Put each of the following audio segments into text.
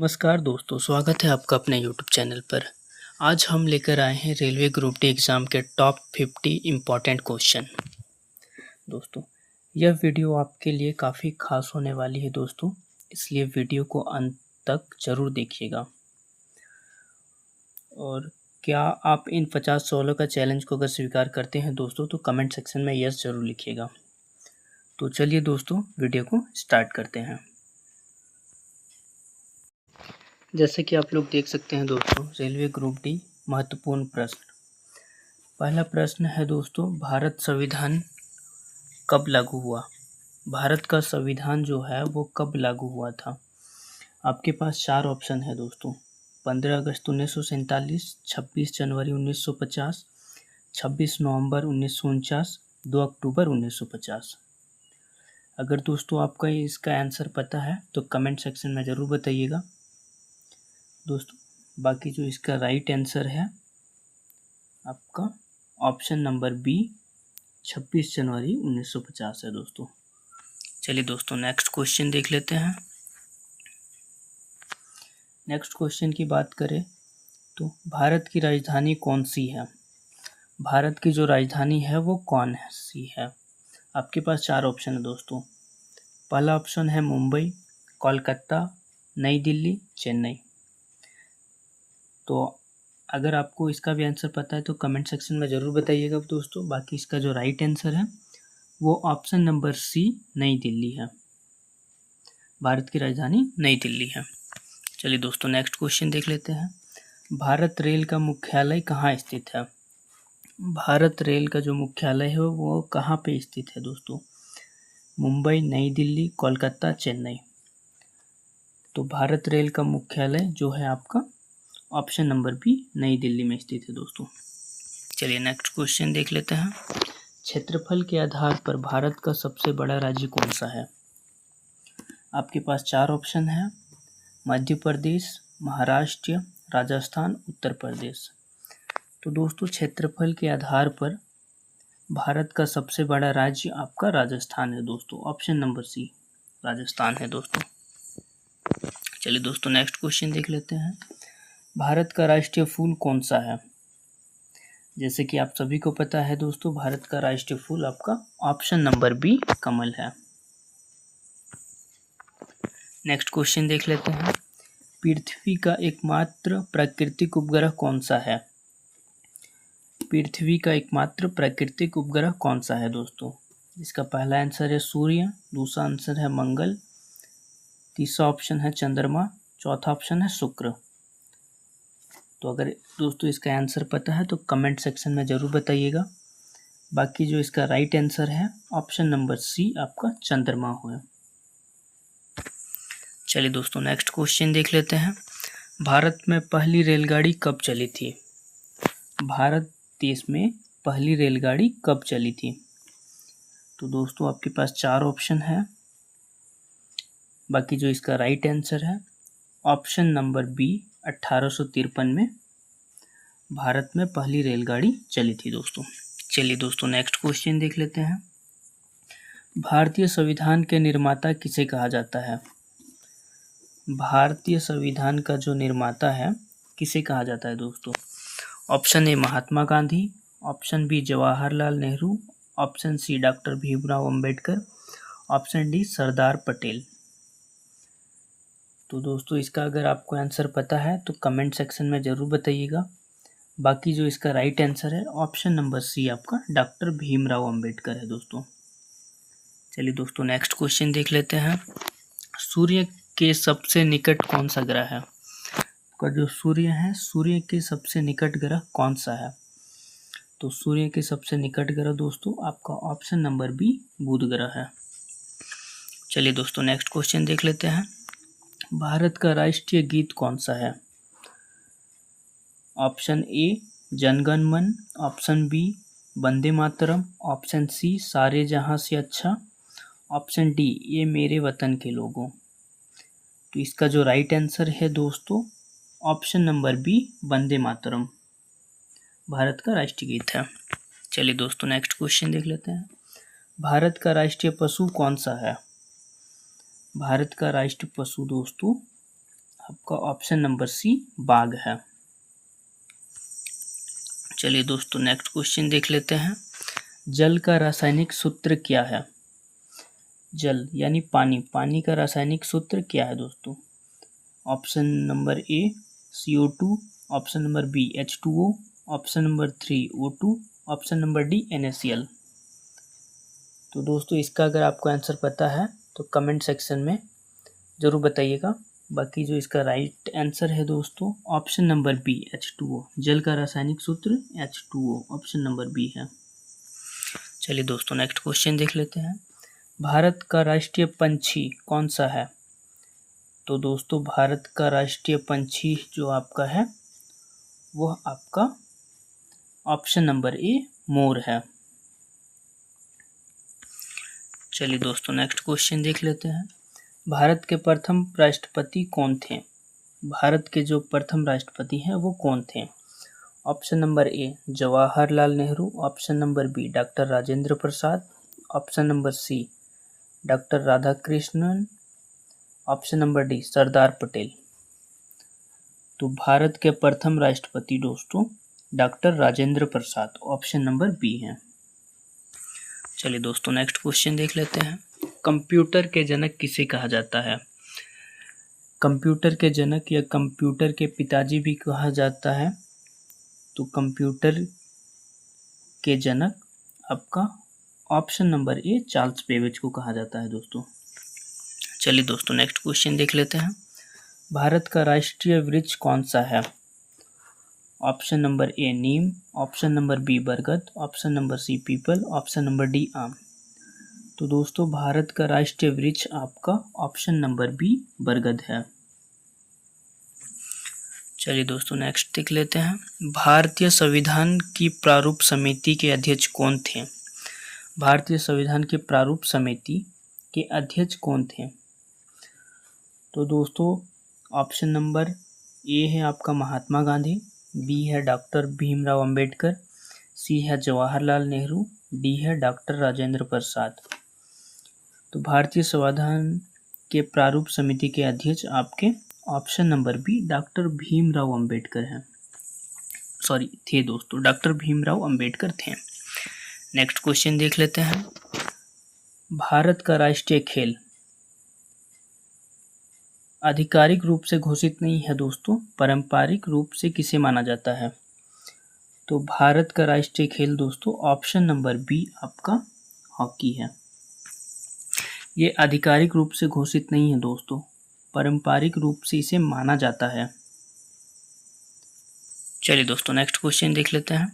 नमस्कार दोस्तों, स्वागत है आपका अपने यूट्यूब चैनल पर। आज हम लेकर आए हैं रेलवे ग्रुप डी एग्ज़ाम के टॉप 50 इम्पॉर्टेंट क्वेश्चन। दोस्तों, यह वीडियो आपके लिए काफ़ी खास होने वाली है दोस्तों, इसलिए वीडियो को अंत तक ज़रूर देखिएगा। और क्या आप इन 50 सवालों का चैलेंज को अगर स्वीकार करते हैं दोस्तों, तो कमेंट सेक्शन में यस ज़रूर लिखिएगा। तो चलिए दोस्तों, वीडियो को स्टार्ट करते हैं। जैसे कि आप लोग देख सकते हैं दोस्तों, रेलवे ग्रुप डी महत्वपूर्ण प्रश्न। पहला प्रश्न है दोस्तों, भारत संविधान कब लागू हुआ? भारत का संविधान जो है वो कब लागू हुआ था? आपके पास 4 ऑप्शन है दोस्तों। 15 अगस्त 1947, 26 जनवरी 1950, 26 नवंबर 1949, 2 अक्टूबर 1950। अगर दोस्तों आपका इसका आंसर पता है तो कमेंट सेक्शन में ज़रूर बताइएगा दोस्तों। बाकी जो इसका राइट आंसर है आपका ऑप्शन नंबर बी 26 जनवरी 1950 है दोस्तों। चलिए दोस्तों, नेक्स्ट क्वेश्चन देख लेते हैं। नेक्स्ट क्वेश्चन की बात करें तो भारत की राजधानी कौन सी है? भारत की जो राजधानी है वो कौन सी है? आपके पास 4 ऑप्शन है दोस्तों। पहला ऑप्शन है मुंबई, कोलकाता, नई दिल्ली, चेन्नई। तो अगर आपको इसका भी आंसर पता है तो कमेंट सेक्शन में ज़रूर बताइएगा दोस्तों। बाकी इसका जो राइट आंसर है वो ऑप्शन नंबर सी नई दिल्ली है। भारत की राजधानी नई दिल्ली है। चलिए दोस्तों, नेक्स्ट क्वेश्चन देख लेते हैं। भारत रेल का मुख्यालय कहाँ स्थित है? भारत रेल का जो मुख्यालय है वो कहाँ पे स्थित है दोस्तों? मुंबई, नई दिल्ली, कोलकाता, चेन्नई। तो भारत रेल का मुख्यालय जो है आपका ऑप्शन नंबर बी नई दिल्ली में स्थित है दोस्तों। चलिए नेक्स्ट क्वेश्चन देख लेते हैं। क्षेत्रफल के आधार पर भारत का सबसे बड़ा राज्य कौन सा है? आपके पास 4 ऑप्शन है। मध्य प्रदेश, महाराष्ट्र, राजस्थान, उत्तर प्रदेश। तो दोस्तों, क्षेत्रफल के आधार पर भारत का सबसे बड़ा राज्य आपका राजस्थान है दोस्तों। ऑप्शन नंबर सी राजस्थान है दोस्तों। चलिए दोस्तों, नेक्स्ट क्वेश्चन देख लेते हैं। भारत का राष्ट्रीय फूल कौन सा है? जैसे कि आप सभी को पता है दोस्तों, भारत का राष्ट्रीय फूल आपका ऑप्शन नंबर बी कमल है। नेक्स्ट क्वेश्चन देख लेते हैं। पृथ्वी का एकमात्र प्राकृतिक उपग्रह कौन सा है? पृथ्वी का एकमात्र प्राकृतिक उपग्रह कौन सा है दोस्तों? इसका पहला आंसर है सूर्य, दूसरा आंसर है मंगल, तीसरा ऑप्शन है चंद्रमा, चौथा ऑप्शन है शुक्र। तो अगर दोस्तों इसका आंसर पता है तो कमेंट सेक्शन में ज़रूर बताइएगा। बाकी जो इसका राइट आंसर है ऑप्शन नंबर सी आपका चंद्रमा है। चलिए दोस्तों, नेक्स्ट क्वेश्चन देख लेते हैं। भारत में पहली रेलगाड़ी कब चली थी? भारत देश में पहली रेलगाड़ी कब चली थी? तो दोस्तों आपके पास 4 ऑप्शन है। बाकी जो इसका राइट आंसर है ऑप्शन नंबर बी 1853 में भारत में पहली रेलगाड़ी चली थी दोस्तों। चलिए दोस्तों, नेक्स्ट क्वेश्चन देख लेते हैं। भारतीय संविधान के निर्माता किसे कहा जाता है? भारतीय संविधान का जो निर्माता है किसे कहा जाता है दोस्तों? Option A Mahatma Gandhi, option B Jawaharlal Nehru, option C doctor Bhimrao Ambedkar, option D Sardar Patel. तो दोस्तों इसका अगर आपको आंसर पता है तो कमेंट सेक्शन में ज़रूर बताइएगा। बाकी जो इसका राइट आंसर है ऑप्शन नंबर सी आपका डॉक्टर भीमराव अंबेडकर है दोस्तों। चलिए दोस्तों, नेक्स्ट क्वेश्चन देख लेते हैं। सूर्य के सबसे निकट कौन सा ग्रह है? का जो सूर्य है, सूर्य के सबसे निकट ग्रह कौन सा है? तो सूर्य के सबसे निकट ग्रह दोस्तों आपका ऑप्शन नंबर बी बुध ग्रह है। चलिए दोस्तों, नेक्स्ट क्वेश्चन देख लेते हैं। भारत का राष्ट्रीय गीत कौन सा है? ऑप्शन ए जनगण मन, option B Vande Mataram, option C सारे जहां से अच्छा, ऑप्शन डी ये मेरे वतन के लोगों। तो इसका जो राइट आंसर है दोस्तों option number B Vande Mataram Bharat का राष्ट्रीय गीत है। चलिए दोस्तों, नेक्स्ट क्वेश्चन देख लेते हैं। भारत का राष्ट्रीय पशु कौन सा है? भारत का राष्ट्रीय पशु दोस्तों आपका ऑप्शन नंबर सी बाघ है। चलिए दोस्तों नेक्स्ट क्वेश्चन देख लेते हैं। जल का रासायनिक सूत्र क्या है? जल यानी पानी, पानी का रासायनिक सूत्र क्या है दोस्तों? Option number A CO2, option number B H2O, option number 3 O2, option number D NaCl। तो दोस्तों इसका अगर आपको आंसर पता है तो कमेंट सेक्शन में ज़रूर बताइएगा। बाकी जो इसका राइट आंसर है दोस्तों ऑप्शन नंबर बी H2O। जल का रासायनिक सूत्र H2O, ऑप्शन नंबर बी है। चलिए दोस्तों नेक्स्ट क्वेश्चन देख लेते हैं। भारत का राष्ट्रीय पंछी कौन सा है? तो दोस्तों भारत का राष्ट्रीय पंछी जो आपका है वह आपका ऑप्शन नंबर ए मोर है। चलिए दोस्तों नेक्स्ट क्वेश्चन देख लेते हैं। भारत के प्रथम राष्ट्रपति कौन थे? भारत के जो प्रथम राष्ट्रपति हैं वो कौन थे? Option number A Jawaharlal Nehru, option number B doctor Rajendra Prasad, option number C doctor Radhakrishnan, option number D Sardar Patel. तो भारत के प्रथम राष्ट्रपति दोस्तों doctor Rajendra Prasad, option number B है। चलिए दोस्तों नेक्स्ट क्वेश्चन देख लेते हैं। कंप्यूटर के जनक किसे कहा जाता है? कंप्यूटर के जनक या कंप्यूटर के पिताजी भी कहा जाता है। तो कंप्यूटर के जनक आपका option number A Charles Babbage को कहा जाता है दोस्तों। चलिए दोस्तों नेक्स्ट क्वेश्चन देख लेते हैं। भारत का राष्ट्रीय वृक्ष कौन सा है? ऑप्शन नंबर ए नीम, ऑप्शन नंबर बी बरगद, ऑप्शन नंबर सी पीपल, ऑप्शन नंबर डी आम। तो दोस्तों भारत का राष्ट्रीय वृक्ष आपका ऑप्शन नंबर बी बरगद है। चलिए दोस्तों नेक्स्ट देख लेते हैं। भारतीय संविधान की प्रारूप समिति के अध्यक्ष कौन थे? भारतीय संविधान की प्रारूप समिति के अध्यक्ष कौन थे? तो दोस्तों ऑप्शन नंबर ए है आपका महात्मा गांधी, बी है डॉक्टर भीमराव अंबेडकर, सी है जवाहरलाल नेहरू, डी है डॉक्टर राजेंद्र प्रसाद। तो भारतीय संविधान के प्रारूप समिति के अध्यक्ष आपके option number B doctor Bhimrao Ambedkar हैं। थे दोस्तों, डॉक्टर भीमराव अंबेडकर थे। नेक्स्ट क्वेश्चन देख लेते हैं। भारत का राष्ट्रीय खेल आधिकारिक रूप से घोषित नहीं है दोस्तों, पारंपरिक रूप से किसे माना जाता है? तो भारत का राष्ट्रीय खेल दोस्तों ऑप्शन नंबर बी आपका हॉकी है। ये आधिकारिक रूप से घोषित नहीं है दोस्तों, पारंपरिक रूप से इसे माना जाता है। चलिए दोस्तों नेक्स्ट क्वेश्चन देख लेते हैं।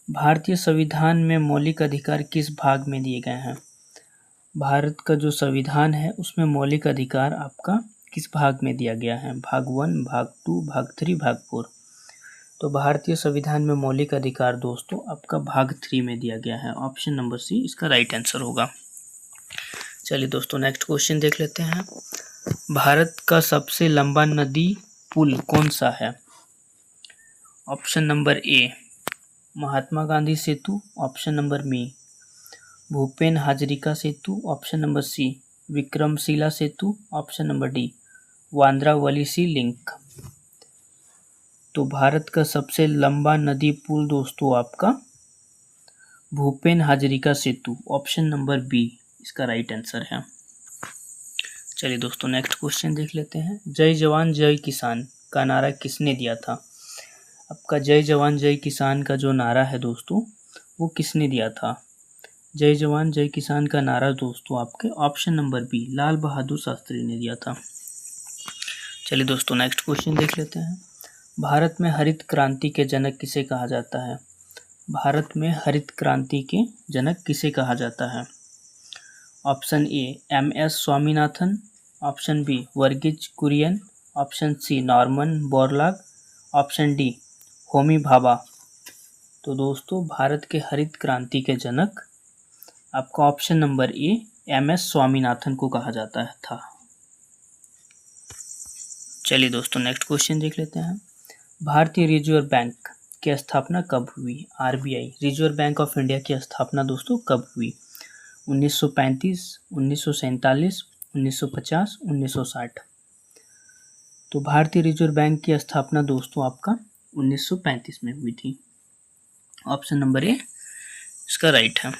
भारतीय संविधान में मौलिक अधिकार किस भाग में दिए गए हैं? भारत का जो संविधान है उसमें मौलिक अधिकार आपका किस भाग में दिया गया है? भाग 1, भाग 2, भाग 3, भाग 4। तो भारतीय संविधान में मौलिक अधिकार दोस्तों आपका भाग 3 में दिया गया है। ऑप्शन नंबर सी इसका राइट आंसर होगा। चलिए दोस्तों नेक्स्ट क्वेश्चन देख लेते हैं। भारत का सबसे लंबा नदी पुल कौन सा है? Option number A Mahatma Gandhi Setu, option number B Bhupen Hazarika Setu, option number C Vikramshila Setu, option number D Bandra Worli sea link. तो भारत का सबसे लंबा नदी पुल दोस्तों आपका Bhupen Hazarika Setu, option number B इसका राइट आंसर है। चलिए दोस्तों नेक्स्ट क्वेश्चन देख लेते हैं। जय जवान जय किसान का नारा किसने दिया था? आपका जय जवान जय किसान का जो नारा है दोस्तों वो किसने दिया था? जय जवान जय किसान का नारा दोस्तों आपके option number B Lal Bahadur Shastri ने दिया था। चलिए दोस्तों नेक्स्ट क्वेश्चन देख लेते हैं। भारत में हरित क्रांति के जनक किसे कहा जाता है? भारत में हरित क्रांति के जनक किसे कहा जाता है? Option A MS Swaminathan, option B Verghese Kurien, option C Norman Borlaug, option D Homi Bhabha. तो दोस्तों भारत के हरित क्रांति के जनक आपका option number A MS Swaminathan को कहा जाता था। चलिए दोस्तों नेक्स्ट क्वेश्चन देख लेते हैं। भारतीय रिजर्व बैंक की स्थापना कब हुई? RBI reserve bank of India की स्थापना दोस्तों कब हुई? 1935, 1947, 1950, 1960। तो भारतीय रिजर्व बैंक की स्थापना दोस्तों आपका 1935 में हुई थी। ऑप्शन नंबर ए इसका राइट है।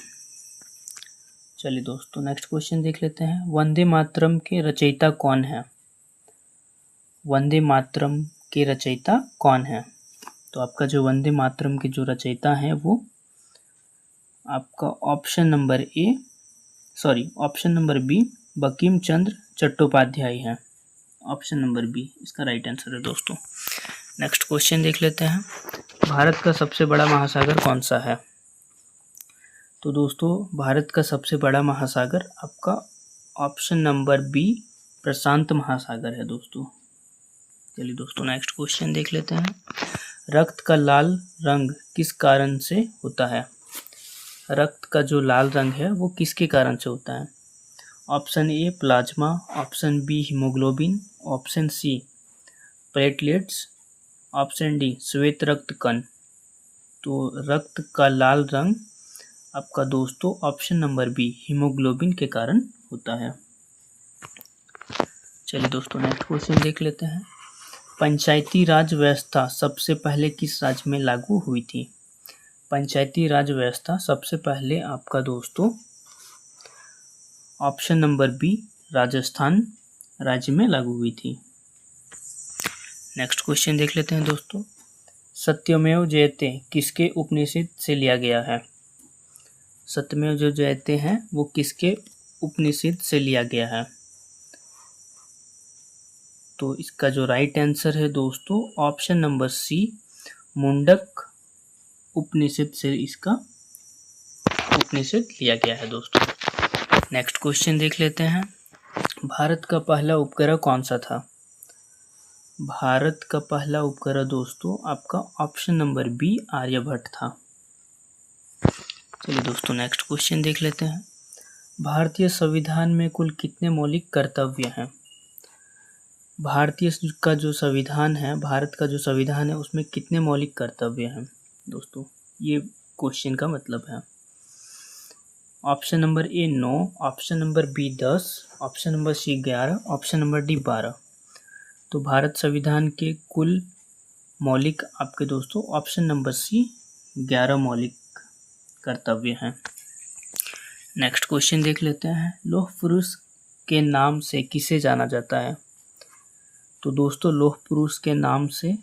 चलिए दोस्तों नेक्स्ट क्वेश्चन देख लेते हैं। वंदे मातरम के रचयिता कौन है? वंदे मातरम के रचयिता कौन है? तो आपका जो वंदे मातरम के जो रचयिता हैं वो आपका option number B Bankim Chandra Chattopadhyay है। ऑप्शन नंबर बी इसका राइट आंसर है दोस्तों। नेक्स्ट क्वेश्चन देख लेते हैं। भारत का सबसे बड़ा महासागर कौन सा है? तो दोस्तों भारत का सबसे बड़ा महासागर आपका ऑप्शन नंबर बी प्रशांत महासागर है दोस्तों। चलिए दोस्तों नेक्स्ट क्वेश्चन देख लेते हैं। रक्त का लाल रंग किस कारण से होता है? रक्त का जो लाल रंग है वो किसके कारण से होता है? Option A plasma, option B haemoglobin, option C platelets, option D श्वेत रक्त कण। तो रक्त का लाल रंग आपका दोस्तों ऑप्शन नंबर बी हीमोग्लोबिन के कारण होता है। चलिए दोस्तों नेक्स्ट क्वेश्चन देख लेते हैं। पंचायती राज व्यवस्था सबसे पहले किस राज्य में लागू हुई थी? पंचायती राज व्यवस्था सबसे पहले आपका दोस्तों ऑप्शन नंबर बी राजस्थान राज्य में लागू हुई थी। नेक्स्ट क्वेश्चन देख लेते हैं दोस्तों। सत्यमेव जयते किसके उपनिषद से लिया गया है? सत्यमेव जो जयते हैं वो किसके उपनिषद से लिया गया है? तो इसका जो राइट आंसर है दोस्तों ऑप्शन नंबर सी मुंडक उपनिषद से इसका उपनिषद लिया गया है दोस्तों। नेक्स्ट क्वेश्चन देख लेते हैं। भारत का पहला उपग्रह कौन सा था? भारत का पहला उपग्रह दोस्तों आपका ऑप्शन नंबर बी आर्यभट्ट था। चलिए दोस्तों नेक्स्ट क्वेश्चन देख लेते हैं। भारतीय संविधान में कुल कितने मौलिक कर्तव्य हैं? भारतीय का जो संविधान है, भारत का जो संविधान है उसमें कितने मौलिक कर्तव्य हैं दोस्तों? ये क्वेश्चन का मतलब है। Option number A 9, option number B 10, option number C 11, option number D 12। तो भारत संविधान के कुल मौलिक आपके दोस्तों ऑप्शन नंबर सी 11 मौलिक कर्तव्य हैं। नेक्स्ट क्वेश्चन देख लेते हैं। लौह पुरुष के नाम से किसे जाना जाता है? तो दोस्तों लौह पुरुष के नाम से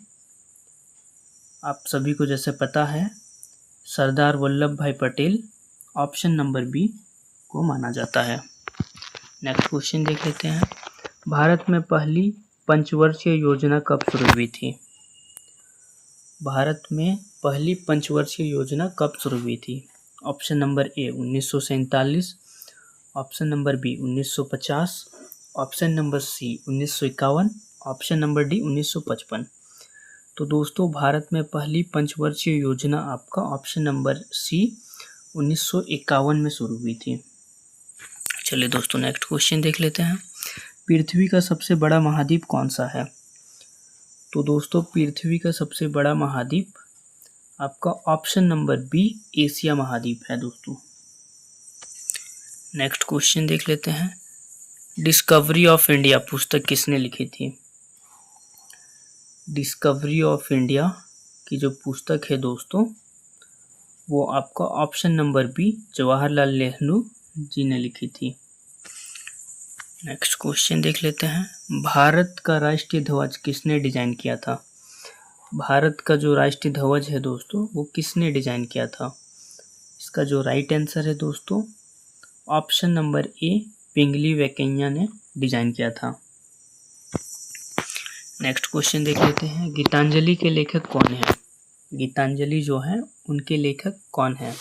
आप सभी को जैसे पता है सरदार वल्लभ भाई पटेल ऑप्शन नंबर बी को माना जाता है। नेक्स्ट क्वेश्चन देख लेते हैं। भारत में पहली पंचवर्षीय योजना कब शुरू हुई थी? भारत में पहली पंचवर्षीय योजना कब शुरू हुई थी? Option number A 1947, option number B 1950, option number C 1951, option number D 1955। तो दोस्तों भारत में पहली पंचवर्षीय योजना आपका ऑप्शन नंबर सी 1951 में शुरू हुई थी। चलिए दोस्तों नेक्स्ट क्वेश्चन देख लेते हैं। पृथ्वी का सबसे बड़ा महाद्वीप कौन सा है? तो दोस्तों पृथ्वी का सबसे बड़ा महाद्वीप आपका ऑप्शन नंबर बी एशिया महाद्वीप है दोस्तों। नेक्स्ट क्वेश्चन देख लेते हैं। डिस्कवरी ऑफ इंडिया पुस्तक किसने लिखी थी? डिस्कवरी ऑफ इंडिया की जो पुस्तक है दोस्तों वो आपका option number B Jawaharlal Nehru ji ने लिखी थी। नेक्स्ट क्वेश्चन देख लेते हैं। भारत का राष्ट्रीय ध्वज किसने डिजाइन किया था? भारत का जो राष्ट्रीय ध्वज है दोस्तों वो किसने डिजाइन किया था? इसका जो राइट आंसर है दोस्तों ऑप्शन नंबर ए पिंगली वेंकैया ने डिजाइन किया था। नेक्स्ट क्वेश्चन देख लेते हैं। गीतांजलि के लेखक कौन है? गीतांजलि जो है उनके लेखक कौन है?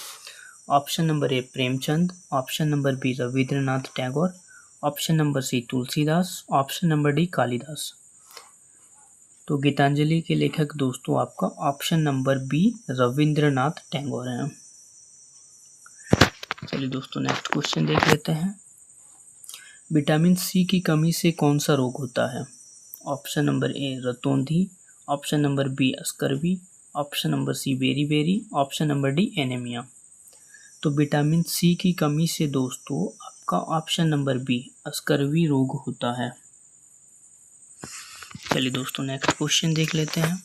Option number A Premchand, option number B Rabindranath Tagore, option number C Tulsidas, option number D Kalidas. तो गीतांजलि के लेखक दोस्तों आपका option number B Rabindranath Tagore हैं। चलिए दोस्तों नेक्स्ट क्वेश्चन देख लेते हैं। विटामिन सी की कमी से कौन सा रोग होता है? ऑप्शन नंबर ए रतौंधी, option number B scurvy, option number C beriberi, option number D anaemia. तो विटामिन सी की कमी से दोस्तों आपका ऑप्शन नंबर बी स्कर्वी रोग होता है। चलिए दोस्तों नेक्स्ट क्वेश्चन देख लेते हैं।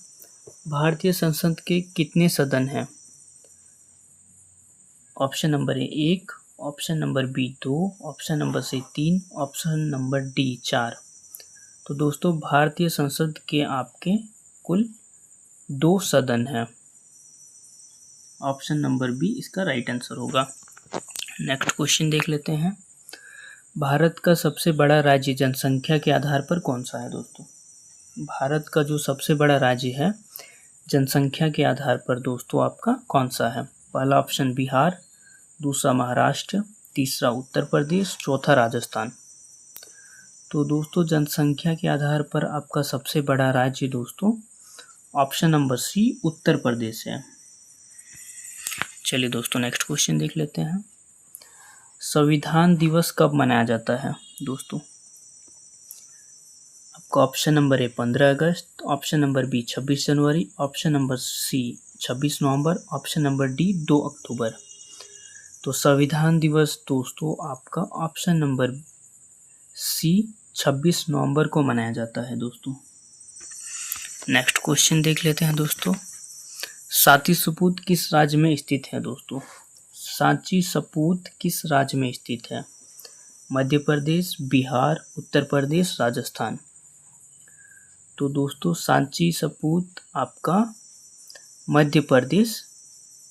भारतीय संसद के कितने सदन हैं? Option number A 1, option number B 2, option number C 3, option number D 4। तो दोस्तों भारतीय संसद के आपके कुल 2 सदन हैं। ऑप्शन नंबर बी इसका राइट आंसर होगा। नेक्स्ट क्वेश्चन देख लेते हैं। भारत का सबसे बड़ा राज्य जनसंख्या के आधार पर कौन सा है दोस्तों? भारत का जो सबसे बड़ा राज्य है जनसंख्या के आधार पर दोस्तों आपका कौन सा है? पहला ऑप्शन बिहार, दूसरा महाराष्ट्र, तीसरा उत्तर प्रदेश, चौथा राजस्थान। तो दोस्तों जनसंख्या के आधार पर आपका सबसे बड़ा राज्य दोस्तों ऑप्शन नंबर सी उत्तर प्रदेश है। चलिए दोस्तों नेक्स्ट क्वेश्चन देख लेते हैं। संविधान दिवस कब मनाया जाता है दोस्तों? आपका ऑप्शन नंबर ए 15 अगस्त, ऑप्शन नंबर बी 26 जनवरी, ऑप्शन नंबर सी 26 नवंबर, ऑप्शन नंबर डी 2 अक्टूबर। तो संविधान दिवस दोस्तों आपका ऑप्शन नंबर सी 26 नवंबर को मनाया जाता है दोस्तों। नेक्स्ट क्वेश्चन देख लेते हैं दोस्तों। सांची सपूत किस राज्य में स्थित है दोस्तों? सांची सपूत किस राज्य में स्थित है? मध्य प्रदेश, बिहार, उत्तर प्रदेश, राजस्थान। तो दोस्तों सांची सपूत आपका मध्य प्रदेश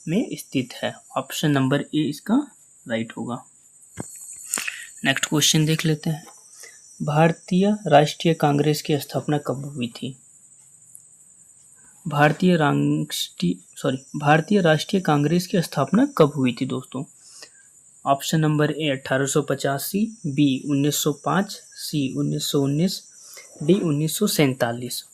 में स्थित है। ऑप्शन नंबर ए इसका राइट होगा। नेक्स्ट क्वेश्चन देख लेते हैं। भारतीय राष्ट्रीय कांग्रेस की स्थापना कब हुई थी? भारतीय राष्ट्रीय कांग्रेस की स्थापना कब हुई थी दोस्तों? Option number A 1885, B 1905, C 1919, D 1947।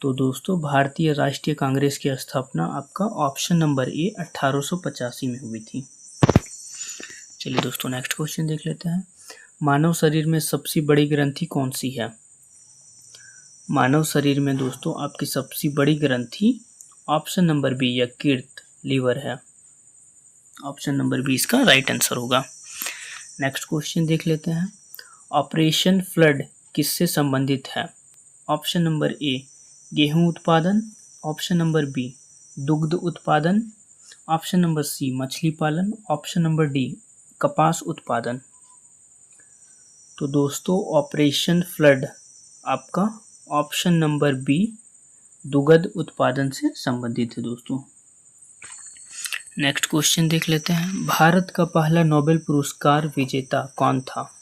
तो दोस्तों भारतीय राष्ट्रीय कांग्रेस की स्थापना आपका ऑप्शन नंबर ए 1885 में हुई थी। चलिए दोस्तों नेक्स्ट क्वेश्चन देख लेते हैं। मानव शरीर में सबसे बड़ी ग्रंथि कौन सी है? मानव शरीर में दोस्तों आपकी सबसे बड़ी ग्रंथि ऑप्शन नंबर बी यकृत लीवर है। ऑप्शन नंबर बी इसका राइट आंसर होगा। नेक्स्ट क्वेश्चन देख लेते हैं। ऑपरेशन फ्लड किससे संबंधित है? ऑप्शन नंबर ए गेहूं उत्पादन, ऑप्शन नंबर बी दुग्ध उत्पादन, ऑप्शन नंबर सी मछली पालन, ऑप्शन नंबर डी कपास उत्पादन। तो दोस्तों ऑपरेशन फ्लड आपका ऑप्शन नंबर बी दुग्ध उत्पादन से संबंधित है दोस्तों। नेक्स्ट क्वेश्चन देख लेते हैं। भारत का पहला नोबेल पुरस्कार विजेता कौन था?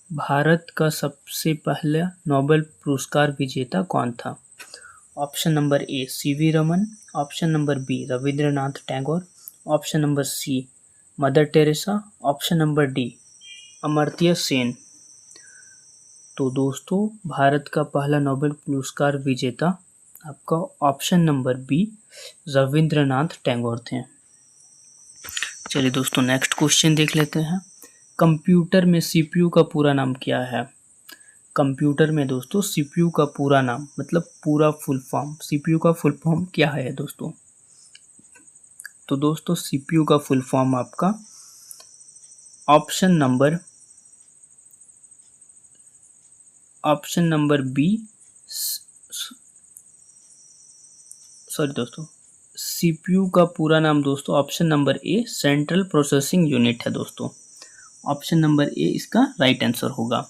भारत का सबसे पहला नोबेल पुरस्कार विजेता कौन था? Option number A CV Raman, option number B Rabindranath Tagore, option number C Mother Teresa, option number D Amartya Sen. तो दोस्तों भारत का पहला नोबेल पुरस्कार विजेता आपका option number B Rabindranath Tagore थे। चलिए दोस्तों नेक्स्ट क्वेश्चन देख लेते हैं। कंप्यूटर में सीपीयू का पूरा नाम क्या है? कंप्यूटर में दोस्तों सीपीयू का पूरा नाम मतलब पूरा फुल फॉर्म, सीपीयू का फुल फॉर्म क्या है दोस्तों? तो दोस्तों सीपीयू का फुल फॉर्म आपका ऑप्शन नंबर बी दोस्तों सीपीयू का पूरा नाम दोस्तों ऑप्शन नंबर ए सेंट्रल प्रोसेसिंग यूनिट है दोस्तों। ऑप्शन नंबर ए इसका राइट आंसर होगा।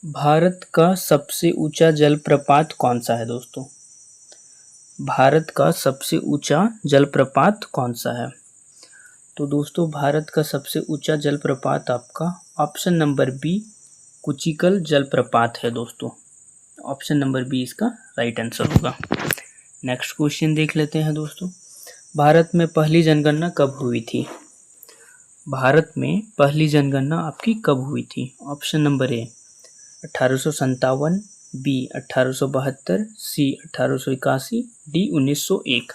भारत का सबसे ऊंचा जलप्रपात कौन सा है दोस्तों? भारत का सबसे ऊंचा जलप्रपात कौन सा है? तो दोस्तों भारत का सबसे ऊंचा जलप्रपात आपका ऑप्शन नंबर बी कुचिकल जलप्रपात है दोस्तों। ऑप्शन नंबर बी इसका राइट आंसर होगा। नेक्स्ट क्वेश्चन देख लेते हैं दोस्तों। भारत में पहली जनगणना कब हुई थी? भारत में पहली जनगणना आपकी कब हुई थी? Option number A 1857, B 1872, C 1881, D 1901।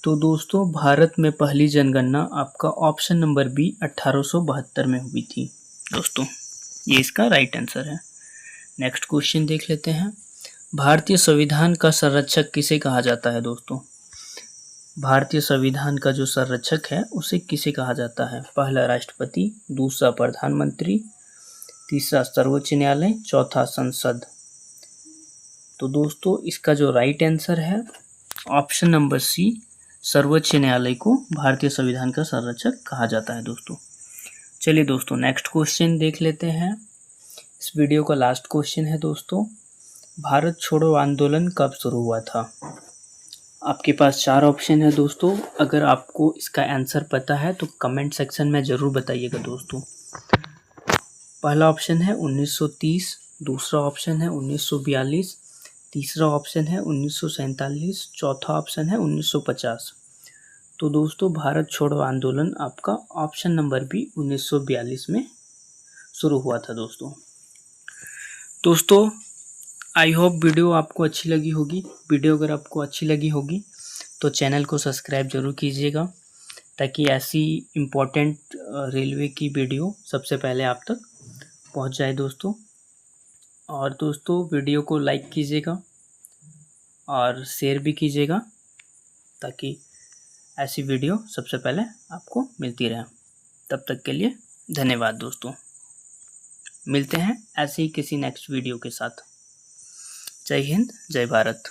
तो दोस्तों भारत में पहली जनगणना आपका ऑप्शन नंबर बी 1872 में हुई थी दोस्तों। ये इसका राइट आंसर है। नेक्स्ट क्वेश्चन देख लेते हैं। भारतीय संविधान का संरक्षक किसे कहा जाता है दोस्तों? भारतीय संविधान का जो संरक्षक है उसे किसे कहा जाता है? पहला राष्ट्रपति, दूसरा प्रधानमंत्री, तीसरा सर्वोच्च न्यायालय, चौथा संसद। तो दोस्तों इसका जो राइट आंसर है ऑप्शन नंबर सी, सर्वोच्च न्यायालय को भारतीय संविधान का संरक्षक कहा जाता है दोस्तों। चलिए दोस्तों नेक्स्ट क्वेश्चन देख लेते हैं। इस वीडियो का लास्ट क्वेश्चन है दोस्तों, भारत छोड़ो आंदोलन कब शुरू हुआ था? आपके पास 4 ऑप्शन है दोस्तों। अगर आपको इसका आंसर पता है तो कमेंट सेक्शन में ज़रूर बताइएगा दोस्तों। पहला ऑप्शन है 1930, दूसरा ऑप्शन है 1942, तीसरा ऑप्शन है 1947, चौथा ऑप्शन है 1950। तो दोस्तों भारत छोड़ो आंदोलन आपका ऑप्शन नंबर बी 1942 में शुरू हुआ था दोस्तों। दोस्तों आई होप वीडियो आपको अच्छी लगी होगी। वीडियो अगर आपको अच्छी लगी होगी तो चैनल को सब्सक्राइब जरूर कीजिएगा, ताकि ऐसी इम्पोर्टेंट रेलवे की वीडियो सबसे पहले आप तक पहुंच जाए दोस्तों। और दोस्तों वीडियो को लाइक कीजिएगा और शेयर भी कीजिएगा, ताकि ऐसी वीडियो सबसे पहले आपको मिलती रहे। तब तक के लिए धन्यवाद दोस्तों। मिलते हैं ऐसे ही किसी नेक्स्ट वीडियो के साथ। जय हिंद, जय भारत।